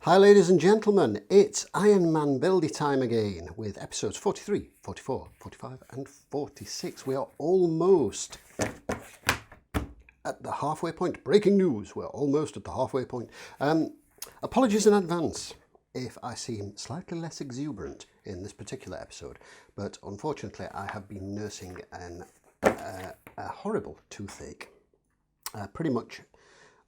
Hi ladies and gentlemen, it's Iron Man Buildy time again with episodes 43, 44, 45 and 46. We are almost at the halfway point. Breaking news, we're almost at the halfway point. Apologies in advance if I seem slightly less exuberant in this particular episode, but unfortunately I have been nursing a horrible toothache pretty much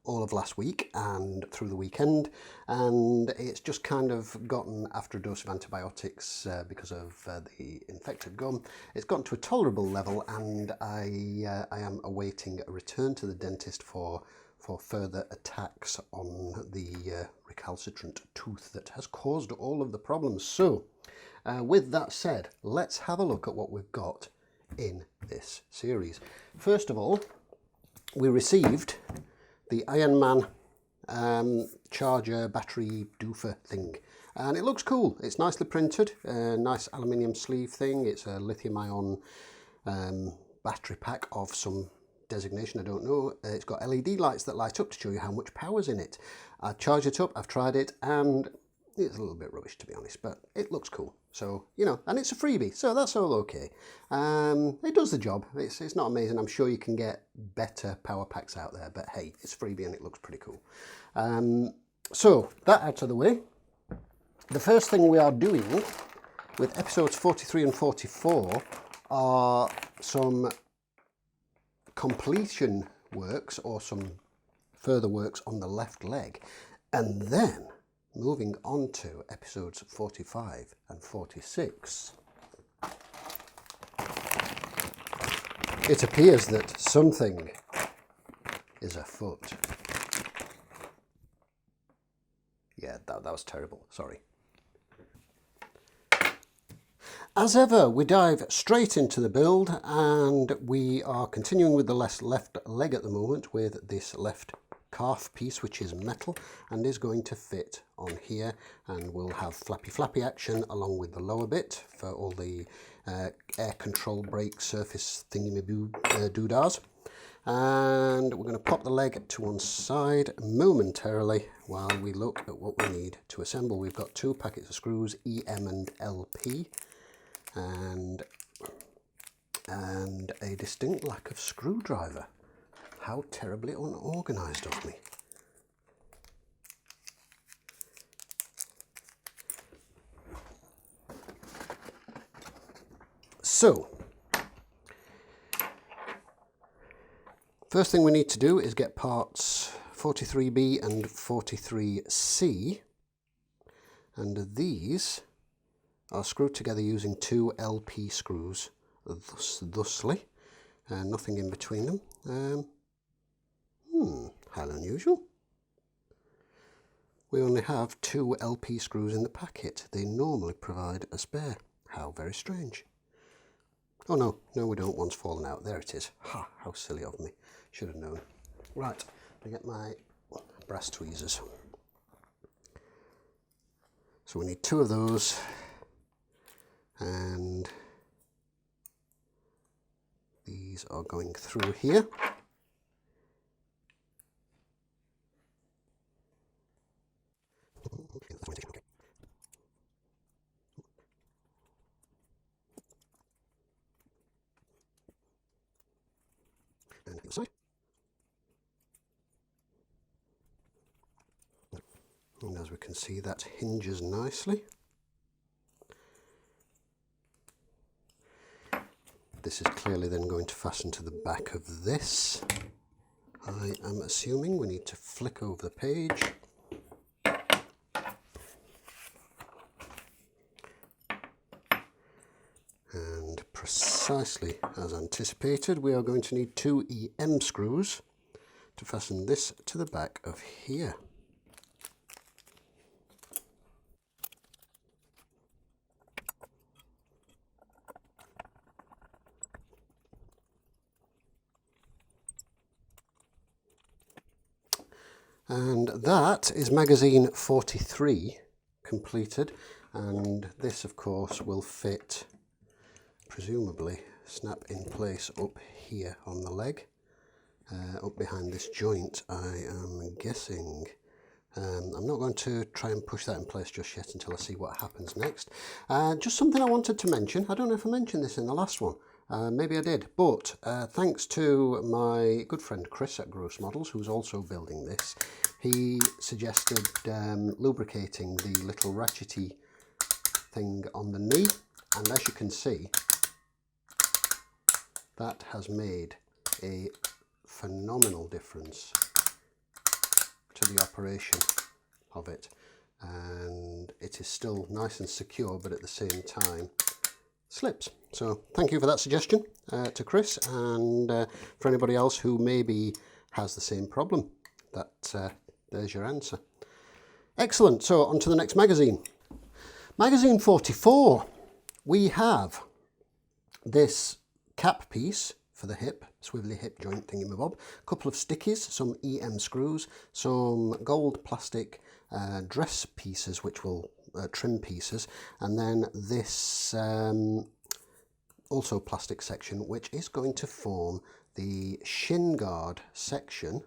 all of last week and through the weekend, and it's just kind of gotten, after a dose of antibiotics because of the infected gum, it's gotten to a tolerable level, and I am awaiting a return to the dentist for further attacks on the recalcitrant tooth that has caused all of the problems. So with that said, let's have a look at what we've got in this series. First of all, we received the Iron Man charger battery doofer thing, and it looks cool. It's nicely printed, nice aluminium sleeve thing. It's a lithium ion battery pack of some designation, I don't know. It's got LED lights that light up to show you how much power's in it. I've charged it up, I've tried it, and it's a little bit rubbish to be honest, but it looks cool. So, you know, and it's a freebie, so that's all okay. It does the job. It's not amazing. I'm sure you can get better power packs out there, but hey, it's freebie and it looks pretty cool. So, that out of the way. The first thing we are doing with episodes 43 and 44 are some completion works or some further works on the left leg, and then moving on to episodes 45 and 46. It appears that something is afoot. Yeah, that was terrible, sorry. As ever, we dive straight into the build, and we are continuing with the left leg at the moment with this left calf piece, which is metal and is going to fit on here, and we'll have flappy action along with the lower bit for all the air control brake surface thingy-doodas. And we're going to pop the leg to one side momentarily while we look at what we need to assemble. We've got two packets of screws, EM and LP, and a distinct lack of screwdriver. How terribly unorganised of me. So, first thing we need to do is get parts 43B and 43C, and these are screwed together using two LP screws, thusly, and nothing in between them. How unusual. We only have two LP screws in the packet. They normally provide a spare. How very strange. Oh no, we don't. One's fallen out. There it is. Ha, how silly of me. Should have known. Right, I get my brass tweezers. So we need two of those, and these are going through here. And the side. And as we can see, that hinges nicely. This is clearly then going to fasten to the back of this. I am assuming we need to flick over the page. And precisely as anticipated, we are going to need two EM screws to fasten this to the back of here. And that is magazine 43 completed, and this of course will fit, presumably snap in place up here on the leg, up behind this joint, I am guessing. I'm not going to try and push that in place just yet until I see what happens next. Just something I wanted to mention. I don't know if I mentioned this in the last one. Maybe I did, but thanks to my good friend Chris at Gross Models, who's also building this, he suggested lubricating the little ratchety thing on the knee, and as you can see, that has made a phenomenal difference to the operation of it, and it is still nice and secure, but at the same time slips. So thank you for that suggestion to Chris, and for anybody else who maybe has the same problem, there's your answer. Excellent. So on to the next magazine. Magazine 44. We have this cap piece for the hip, swivelly hip joint thingamabob, a couple of stickies, some EM screws, some gold plastic dress pieces, which will trim pieces, and then this also plastic section, which is going to form the shin guard section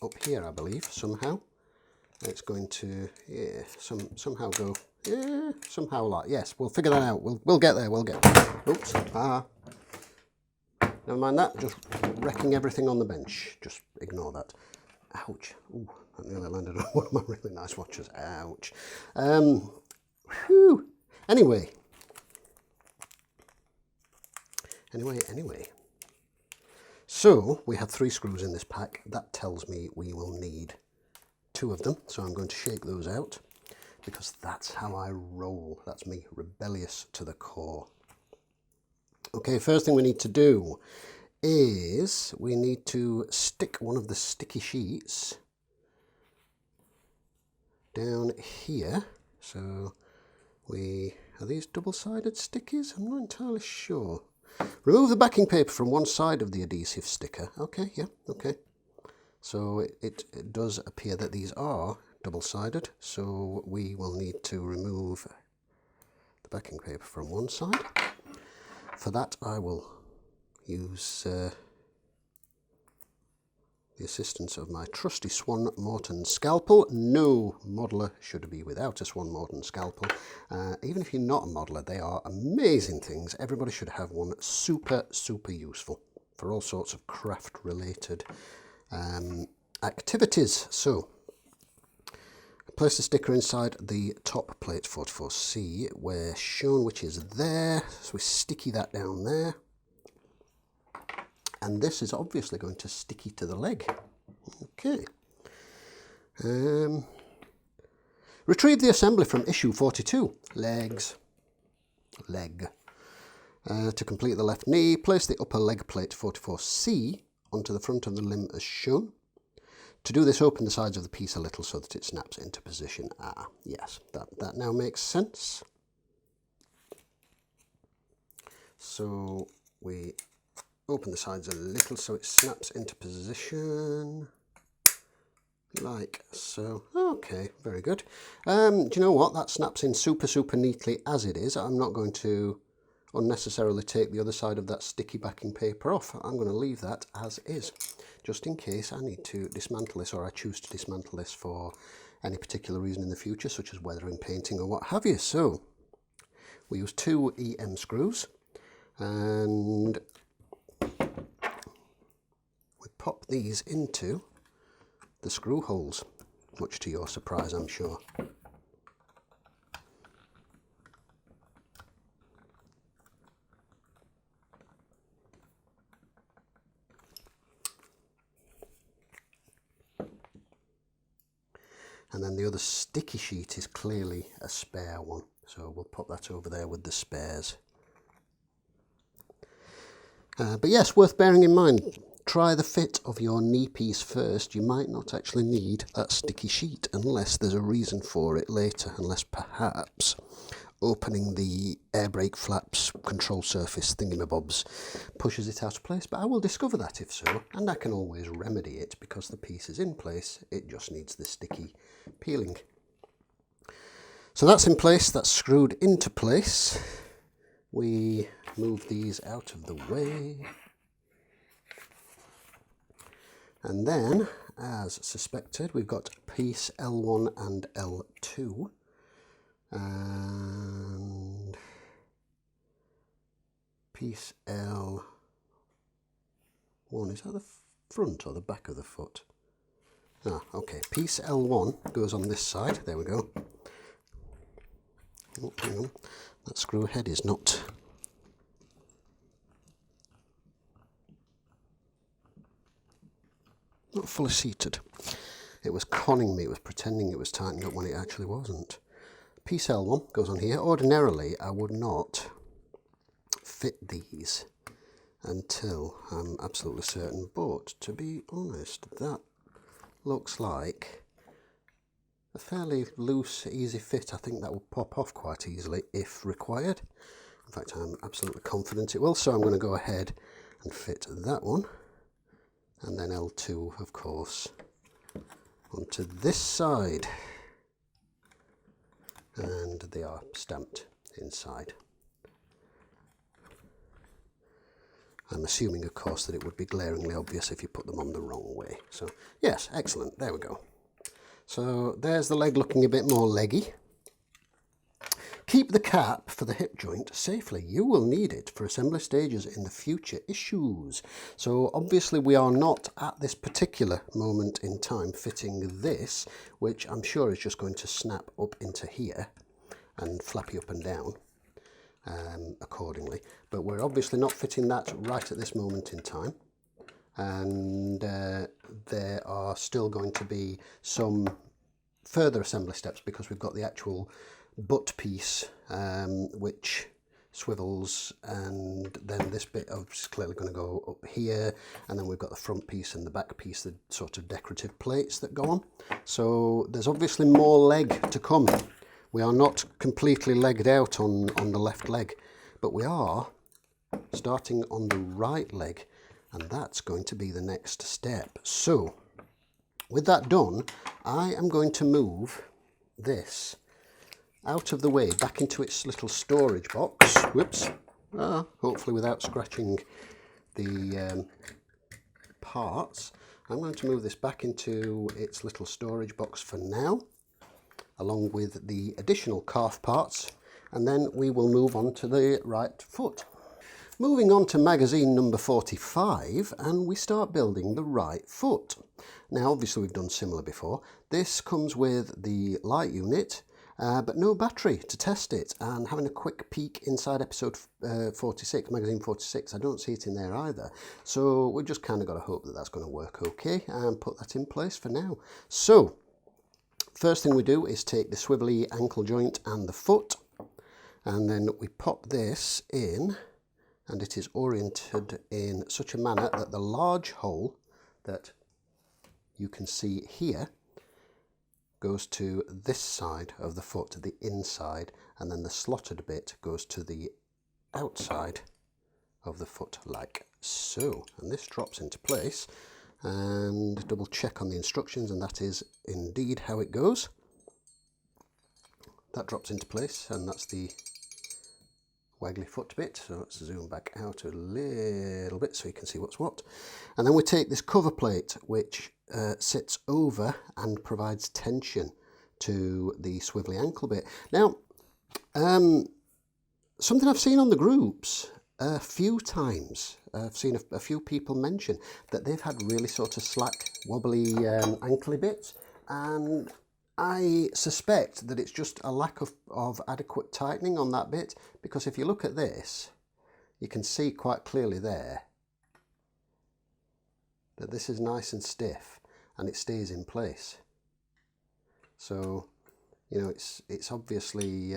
up here, I believe, somehow. It's going to, yeah, somehow go, yeah, somehow like, yes, we'll figure that out. We'll get there, we'll get there. Oops, never mind that, just wrecking everything on the bench. Just ignore that. Ouch. Ooh, that nearly landed on one of my really nice watches. Ouch. Whew. Anyway. So, we have 3 screws in this pack. That tells me we will need 2 of them. So I'm going to shake those out, because that's how I roll. That's me, rebellious to the core. Okay, first thing we need to do is we need to stick one of the sticky sheets down here. So are these double-sided stickies? I'm not entirely sure. Remove the backing paper from one side of the adhesive sticker. Okay, yeah, okay. So it does appear that these are double-sided, so we will need to remove the backing paper from one side. For that I will use the assistance of my trusty Swan Morton scalpel. No modeller should be without a Swan Morton scalpel. Even if you're not a modeller, they are amazing things. Everybody should have one. Super, super useful for all sorts of craft related activities. So place the sticker inside the top plate 44C where shown, which is there. So we sticky that down there. And this is obviously going to sticky to the leg. Okay. Retrieve the assembly from issue 42. Leg. To complete the left knee, place the upper leg plate 44C onto the front of the limb as shown. To do this, open the sides of the piece a little so that it snaps into position. Ah, yes, that now makes sense. So we open the sides a little so it snaps into position, like so. Okay, very good. Do you know what? That snaps in super, super neatly as it is. I'm not going to unnecessarily take the other side of that sticky backing paper off. I'm going to leave that as is, just in case I need to dismantle this, or I choose to dismantle this for any particular reason in the future, such as weathering, painting, or what have you. So we use 2 EM screws, and we pop these into the screw holes, much to your surprise, I'm sure. And then the other sticky sheet is clearly a spare one, so we'll pop that over there with the spares. But yes, worth bearing in mind, try the fit of your knee piece first. You might not actually need that sticky sheet unless there's a reason for it later, unless perhaps opening the air brake flaps control surface thingamabobs pushes it out of place. But I will discover that if so, and I can always remedy it because the piece is in place. It just needs the sticky peeling. So that's in place, that's screwed into place. We move these out of the way. And then as suspected. We've got piece L1 and L2. And piece L1, is that the front or the back of the foot? Ah, okay, piece L1 goes on this side, there we go. Oh, hang on, that screw head is not fully seated. It was conning me, it was pretending it was tightened up when it actually wasn't. Piece L1 goes on here. Ordinarily I would not fit these until I'm absolutely certain, but to be honest, that looks like a fairly loose, easy fit. I think that will pop off quite easily if required. In fact, I'm absolutely confident it will, so I'm going to go ahead and fit that one, and then L2, of course, onto this side, and they are stamped inside. I'm assuming, of course, that it would be glaringly obvious if you put them on the wrong way. So, yes, excellent, there we go. So, there's the leg looking a bit more leggy. Keep the cap for the hip joint safely. You will need it for assembly stages in the future issues. So, obviously, we are not at this particular moment in time fitting this, which I'm sure is just going to snap up into here and flap you up and down. Accordingly, but we're obviously not fitting that right at this moment in time, and there are still going to be some further assembly steps because we've got the actual butt piece which swivels, and then this bit is clearly going to go up here, and then we've got the front piece and the back piece, the sort of decorative plates that go on. So there's obviously more leg to come. We are not completely legged out on the left leg, but we are starting on the right leg, and that's going to be the next step. So, with that done, I am going to move this out of the way, back into its little storage box. Whoops. Hopefully without scratching the parts. I'm going to move this back into its little storage box for now, along with the additional calf parts, and then we will move on to the right foot. Moving on to magazine number 45, and we start building the right foot. Now obviously we've done similar before. This comes with the light unit, but no battery to test it, and having a quick peek inside episode 46, magazine 46, I don't see it in there either. So we've just kind of got to hope that that's going to work okay, and put that in place for now. So, first thing we do is take the swivelly ankle joint and the foot, and then we pop this in, and it is oriented in such a manner that the large hole that you can see here goes to this side of the foot, the inside, and then the slotted bit goes to the outside of the foot like so. And this drops into place, and double check on the instructions, and that is indeed how it goes. That drops into place, and that's the waggly foot bit. So let's zoom back out a little bit so you can see what's what. And then we take this cover plate which sits over and provides tension to the swivelly ankle bit. Now, something I've seen on the groups a few times, I've seen a few people mention that they've had really sort of slack, wobbly ankly bits, and I suspect that it's just a lack of adequate tightening on that bit, because if you look at this, you can see quite clearly there that this is nice and stiff and it stays in place. So, you know, it's obviously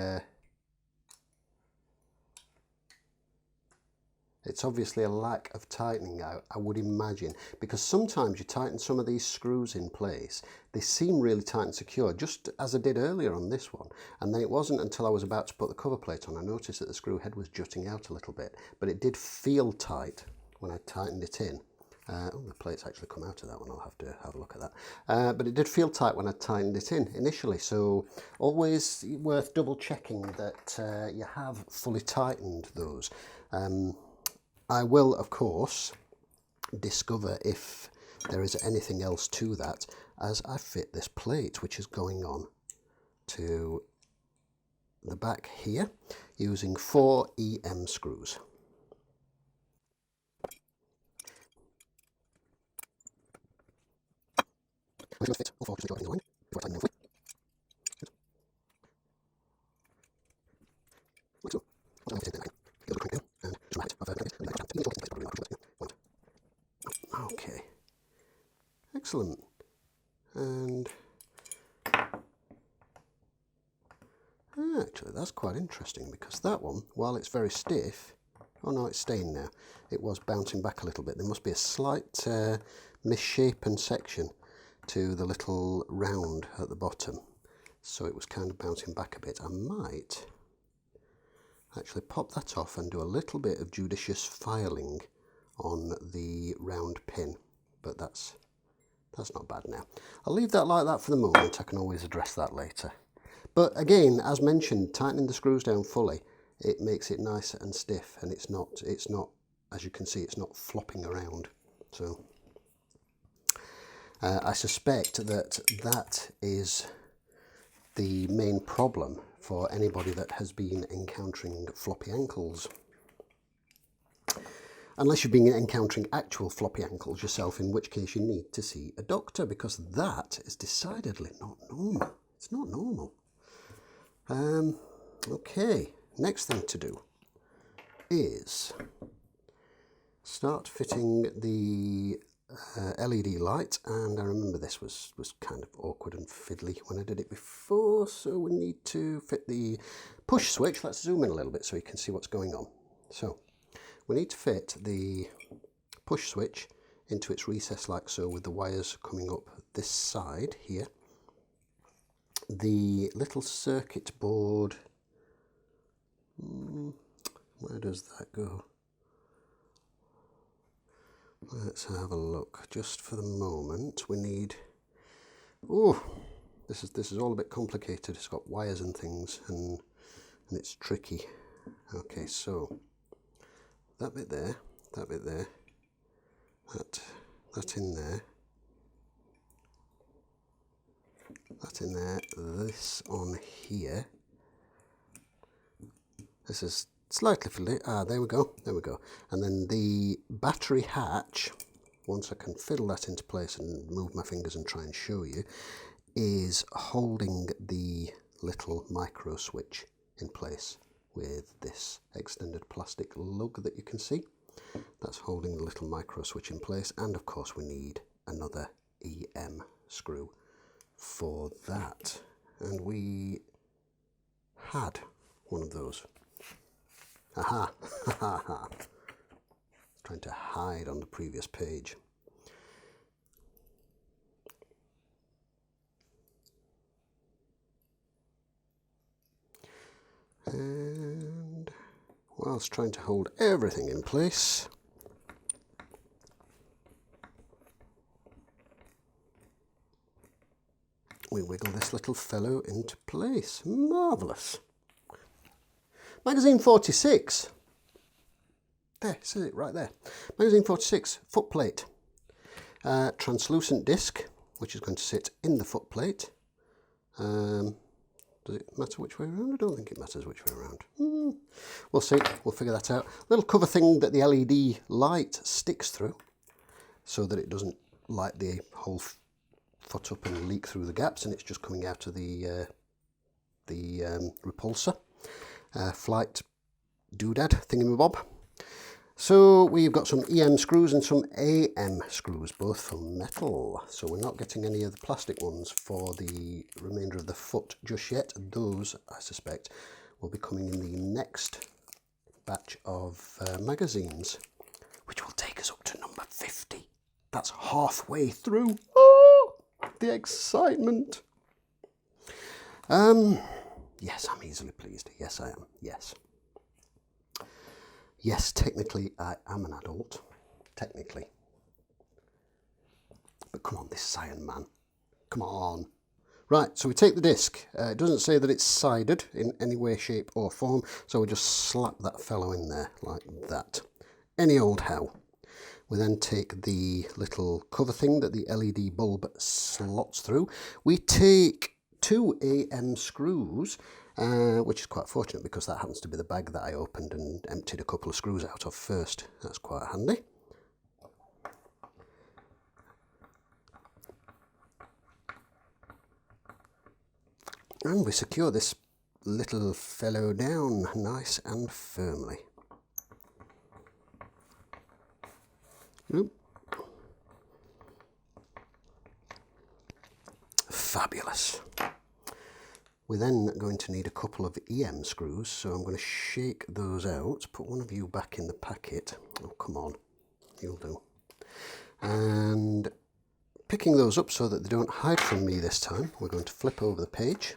it's obviously a lack of tightening, I would imagine, because sometimes you tighten some of these screws in place, they seem really tight and secure, just as I did earlier on this one, and then it wasn't until I was about to put the cover plate on I noticed that the screw head was jutting out a little bit, but it did feel tight when I tightened it in. Oh, the plate's actually come out of that one, I'll have to have a look at that. But it did feel tight when I tightened it in initially, so always worth double checking that you have fully tightened those. I will, of course, discover if there is anything else to that as I fit this plate, which is going on to the back here using 4 EM screws. I'm going to fit all 4 just to in the line before I tighten them fully. Like so. Once I'm going to take the line, the other crank down, and just right of okay. Excellent. And actually that's quite interesting, because that one, while it's very stiff, oh no, it's staying now. It was bouncing back a little bit. There must be a slight misshapen section to the little round at the bottom, so it was kind of bouncing back a bit. I might actually pop that off and do a little bit of judicious filing on the round pin, but that's not bad now. I'll leave that like that for the moment. I can always address that later. But again, as mentioned, tightening the screws down fully, it makes it nice and stiff, and it's not, as you can see, it's not flopping around. So I suspect that is the main problem for anybody that has been encountering floppy ankles. Unless you've been encountering actual floppy ankles yourself, in which case you need to see a doctor, because that is decidedly not normal. It's not normal. Okay, next thing to do is start fitting the LED light, and I remember this was kind of awkward and fiddly when I did it before, so we need to fit the push switch. Let's zoom in a little bit so you can see what's going on. So we need to fit the push switch into its recess like so, with the wires coming up this side here. The little circuit board, where does that go? Let's have a look. Just for the moment, we need, oh, this is all a bit complicated. It's got wires and things, and it's tricky. Okay, so that bit there, that bit there, that in there, that in there, this on here. This is slightly fiddly. Ah, there we go, there we go. And then the battery hatch, once I can fiddle that into place and move my fingers and try and show you, is holding the little micro switch in place with this extended plastic lug that you can see. That's holding the little micro switch in place, and of course we need another EM screw for that, and we had one of those. Aha, ha ha ha. Trying to hide on the previous page. And whilst trying to hold everything in place, we wiggle this little fellow into place. Marvellous. Magazine 46. There, it says it right there. Magazine 46, foot plate. Translucent disc, which is going to sit in the foot plate. Does it matter which way around? I don't think it matters which way around. We'll see. We'll figure that out. Little cover thing that the LED light sticks through, so that it doesn't light the whole foot up and leak through the gaps, and it's just coming out of the repulsor. Flight doodad thingamabob. So we've got some EM screws and some AM screws, both from metal. So we're not getting any of the plastic ones for the remainder of the foot just yet. Those, I suspect, will be coming in the next batch of magazines, which will take us up to number 50. That's halfway through. Oh, the excitement. Yes, I'm easily pleased. Yes, I am. Yes. Yes, technically, I am an adult. Technically. But come on, this Cyan man. Come on. Right, so we take the disc. It doesn't say that it's sided in any way, shape or form, so we just slap that fellow in there like that. Any old how. We then take the little cover thing that the LED bulb slots through. We take 2 AM screws, which is quite fortunate because that happens to be the bag that I opened and emptied a couple of screws out of first. That's quite handy. And we secure this little fellow down nice and firmly. Oop. Fabulous. We're then going to need a couple of EM screws, so I'm going to shake those out, put one of you back in the packet. Oh, come on, you'll do. And picking those up so that they don't hide from me this time, we're going to flip over the page.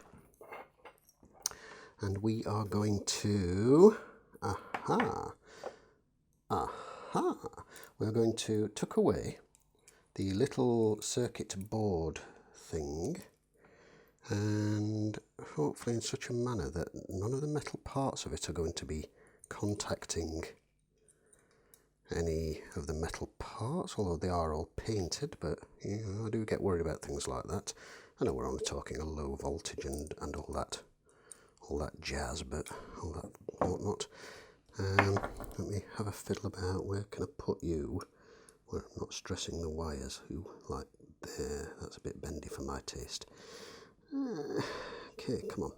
And we are going to, we're going to tuck away the little circuit board thing, and hopefully in such a manner that none of the metal parts of it are going to be contacting any of the metal parts, although they are all painted, but you know, I do get worried about things like that. I know we're only talking a low voltage and all that jazz, but all that whatnot. Let me have a fiddle about. Where can I put you? We're not stressing the wires. Who, like there? That's a bit bendy for my taste. Okay, come on.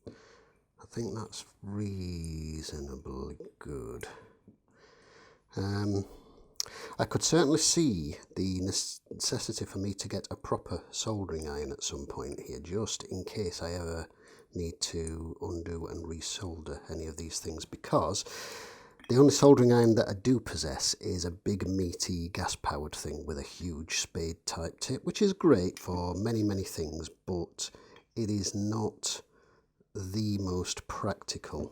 I think that's reasonably good. I could certainly see the necessity for me to get a proper soldering iron at some point here, just in case I ever need to undo and resolder any of these things, because the only soldering iron that I do possess is a big meaty gas powered thing with a huge spade type tip, which is great for many things, but it is not the most practical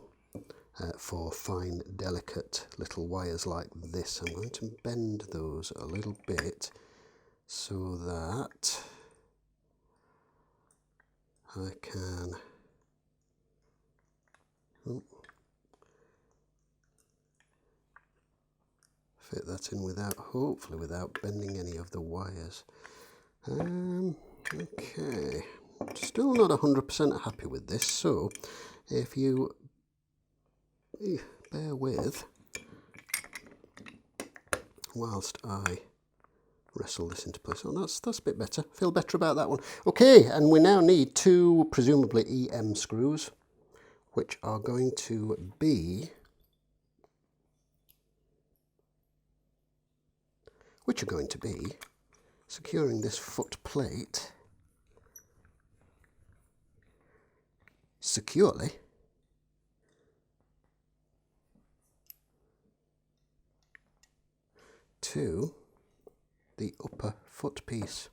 for fine delicate little wires like this. I'm going to bend those a little bit so that I can fit that in hopefully without bending any of the wires. Okay, still not 100% happy with this, so if you bear with whilst I wrestle this into place. Oh, that's a bit better. Feel better about that one. Okay, and we now need 2 presumably EM screws, which are going to be securing this foot plate securely to the upper foot piece.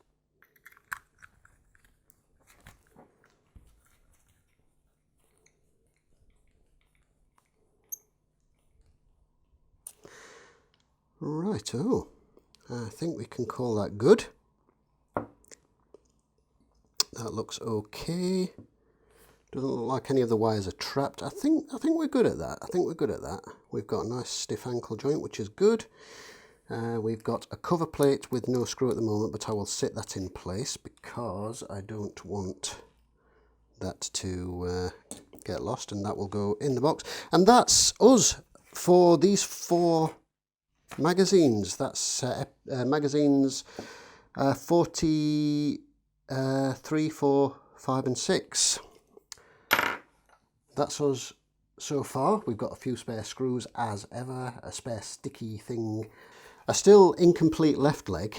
Righto, I think we can call that good. That looks okay. Doesn't look like any of the wires are trapped. I think we're good at that. We've got a nice stiff ankle joint, which is good. We've got a cover plate with no screw at the moment, but I will sit that in place because I don't want that to get lost, and that will go in the box. And that's us for these 4 magazines. That's magazines 43, 4, 5 and 6. That's us so far. We've got a few spare screws as ever, a spare sticky thing, a still incomplete left leg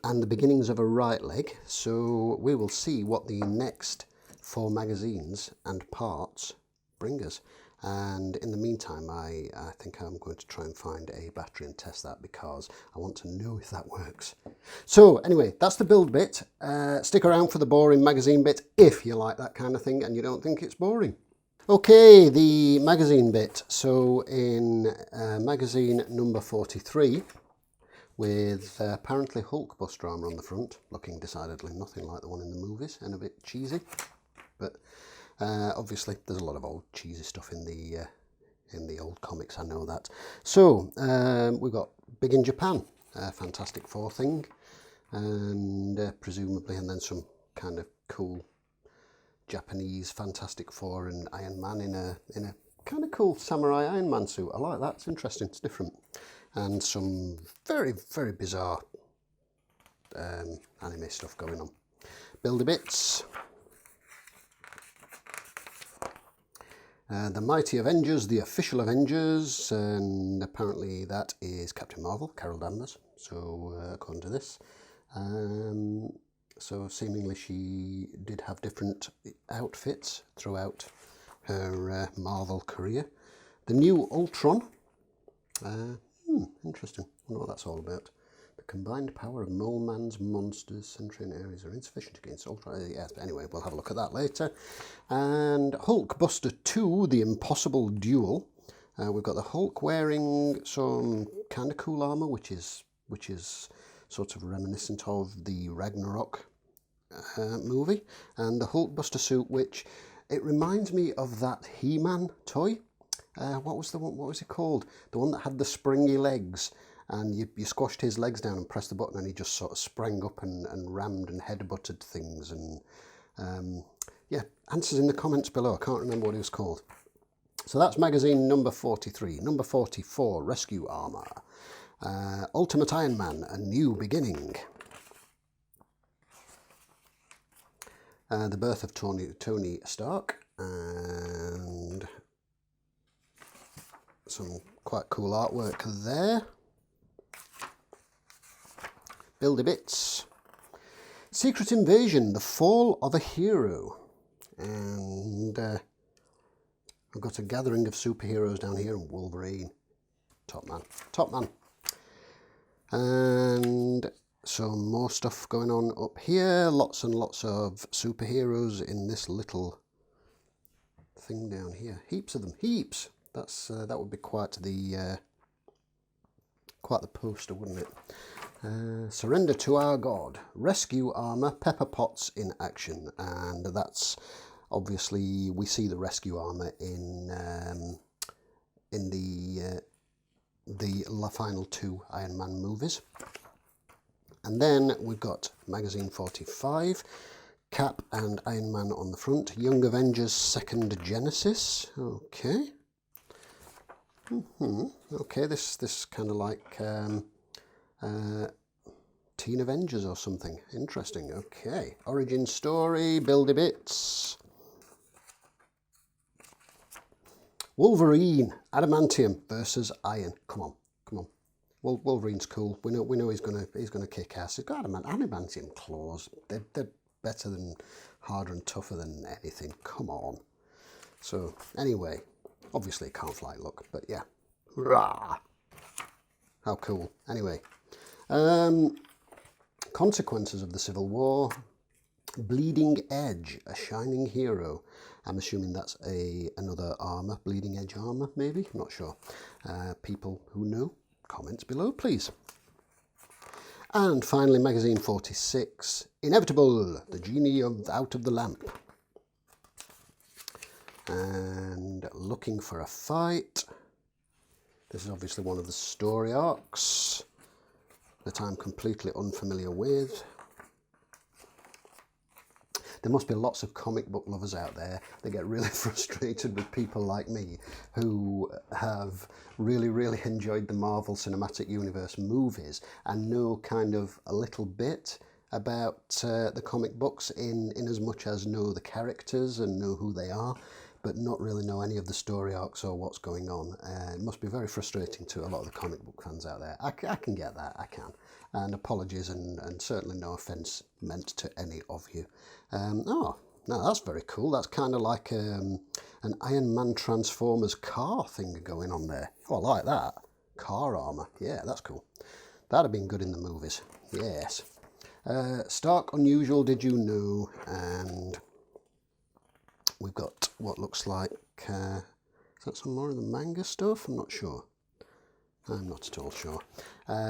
and the beginnings of a right leg, so we will see what the next 4 magazines and parts bring us. And in the meantime, I think I'm going to try and find a battery and test that, because I want to know if that works. So anyway, that's the build bit. Stick around for the boring magazine bit if you like that kind of thing and you don't think it's boring. Okay, the magazine bit. So in magazine number 43, with apparently Hulkbuster armour on the front, looking decidedly nothing like the one in the movies and a bit cheesy, but obviously there's a lot of old cheesy stuff in the old comics, I know that. So we've got big in Japan, Fantastic Four thing, and presumably, and then some kind of cool Japanese Fantastic Four and Iron Man in a kind of cool samurai Iron Man suit. I like that. It's interesting. It's different, and some very, very bizarre anime stuff going on. Build-A-Bits. The Mighty Avengers, the official Avengers, and apparently that is Captain Marvel, Carol Danvers, so according to this. So seemingly she did have different outfits throughout her Marvel career. The new Ultron. Interesting. I wonder what that's all about. The combined power of Mole Man's monsters centering areas are insufficient against Ultron. Yes, but anyway, we'll have a look at that later. And Hulkbuster 2, The Impossible Duel. We've got the Hulk wearing some kind of cool armour, which is sort of reminiscent of the Ragnarok movie, and the Hulkbuster suit, which it reminds me of that He-Man toy. What was it called? The one that had the springy legs, and you squashed his legs down and pressed the button, and he just sort of sprang up and rammed and headbutted things. And yeah, answers in the comments below. I can't remember what it was called. So that's magazine number 43. Number 44, Rescue Armour. Ultimate Iron Man, A New Beginning. The Birth of Tony Stark, and some quite cool artwork there. Build-A-Bits. Secret Invasion, The Fall of a Hero. And I've got a gathering of superheroes down here, and Wolverine. Top man. Top man. And some more stuff going on up here. Lots and lots of superheroes in this little thing down here. Heaps of them. Heaps. That would be quite the poster, wouldn't it? Surrender to Our God. Rescue Armour. Pepper Potts in action. And that's obviously, we see the Rescue Armour in the final two Iron Man movies. And then we've got magazine 45, Cap and Iron Man on the front, Young Avengers Second Genesis. Okay. Okay, this kind of like Teen Avengers or something. Interesting. Okay. Origin story, Build-A-Bits. Wolverine, Adamantium versus Iron. Come on, come on. Wolverine's cool. We know he's gonna kick ass. He's got adamantium claws. They're better than, harder and tougher than anything. Come on. So anyway, obviously it can't fly. Look, but yeah, rah! How cool. Anyway, consequences of the Civil War. Bleeding Edge, a shining hero. I'm assuming that's another armour, Bleeding Edge armour, maybe. I'm not sure. People who know, comments below, please. And finally, magazine 46, Inevitable, the Genie out of the Lamp. And Looking for a Fight. This is obviously one of the story arcs that I'm completely unfamiliar with. There must be lots of comic book lovers out there that get really frustrated with people like me who have really, really enjoyed the Marvel Cinematic Universe movies and know kind of a little bit about the comic books in as much as know the characters and know who they are, but not really know any of the story arcs or what's going on. It must be very frustrating to a lot of the comic book fans out there. I can get that, I can. And apologies and certainly no offence meant to any of you. Oh, no, that's very cool. That's kind of like an Iron Man Transformers car thing going on there. Oh, I like that. Car armour. Yeah, that's cool. That'd have been good in the movies. Yes. Stark Unusual Did You Know? And we've got what looks like, is that some more of the manga stuff? I'm not sure. I'm not at all sure.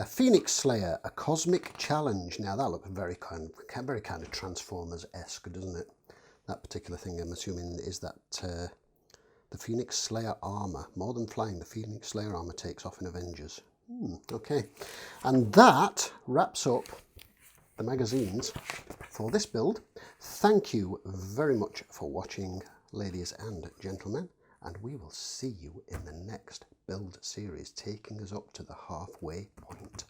Phoenix Slayer, A Cosmic Challenge. Now that looks very kind of Transformers-esque, doesn't it? That particular thing, I'm assuming, is that the Phoenix Slayer armour. More than flying, the Phoenix Slayer armour takes off in Avengers. Okay, and that wraps up the magazines for this build. Thank you very much for watching, ladies and gentlemen, and we will see you in the next build series, taking us up to the halfway point.